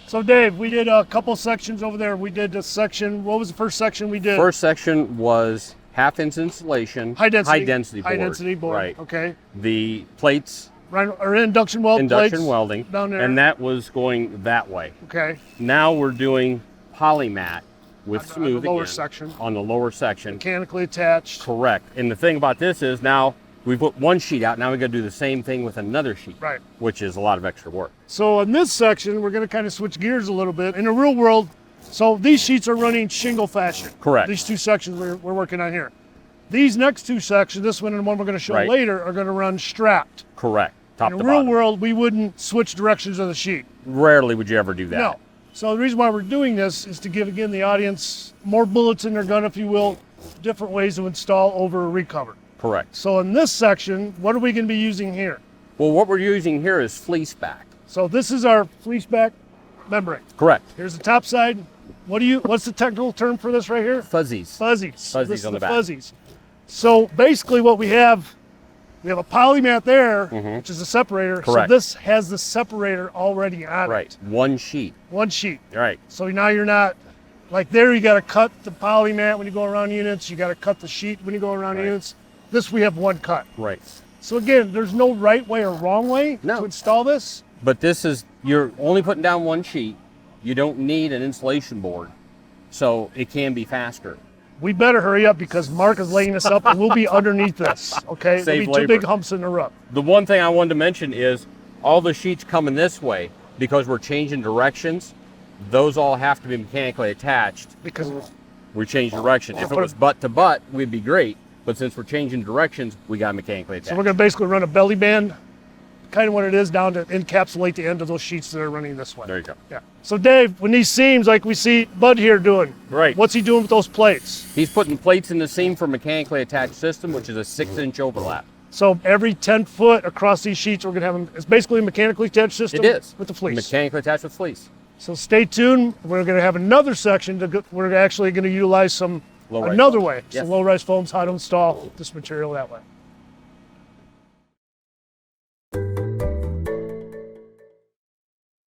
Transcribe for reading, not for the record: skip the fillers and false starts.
So Dave, we did a couple sections over there. We did a section, what was the first section we did? First section was half-inch insulation. High density board. High density board, right. Okay. The plates. Right, or induction weld Induction plates welding. down there. And that was going that way. Okay. Now we're doing polymat with smooth on the lower again, section. On the lower section. Mechanically attached. Correct. And the thing about this is now we put one sheet out. Now we got to do the same thing with another sheet. Right. Which is a lot of extra work. So in this section, we're going to kind of switch gears a little bit. In the real world, so these sheets are running shingle fashion. Correct. These two sections we're working on here. These next two sections, this one and the one we're going to show later, are going to run strapped. Correct. Top in to the real bottom. world, we wouldn't switch directions of the sheet. Rarely would you ever do that. No. So the reason why we're doing this is to give, again, the audience more bullets in their gun, if you will, different ways to install over a recover. Correct. So in this section, what are we going to be using here? Well, what we're using here is Fleeceback. So this is our Fleeceback membrane. Correct. Here's the top side. What's the technical term for this right here? Fuzzies. Fuzzies. Fuzzies This is on the the back. fuzzies. So basically what we have a polymat there, which is a separator. Correct. So this has the separator already on Right. it. One sheet. One sheet. Right. So now you're not, like there you got to cut the polymat when you go around units. You got to cut the sheet when you go around units. This we have one cut. Right. So again, there's no right way or wrong way to install this. But this is, you're only putting down one sheet. You don't need an insulation board. So it can be faster. We better hurry up because Mark is laying us up and we'll be underneath this, okay? Save There'll be labor. two big humps in the roof. The one thing I wanted to mention is all the sheets coming this way because we're changing directions. Those all have to be mechanically attached. Because we change direction. If it was butt to butt, we'd be great. But since we're changing directions, we got mechanically attached. So we're going to basically run a belly band, kind of what it is, down to encapsulate the end of those sheets that are running this way. There you go. Yeah. So Dave, when these seams, like we see Bud here doing, right. What's he doing with those plates? He's putting plates in the seam for mechanically attached system, which is a 6-inch overlap. So every 10 foot across these sheets, we're going to have them, it's basically a mechanically attached system. It is. With the fleece. Mechanically attached with fleece. So stay tuned. We're going to have another section. We're actually going to utilize some, Low-rise another foam. way. Yes. Some low-rise foams, how to install this material that way.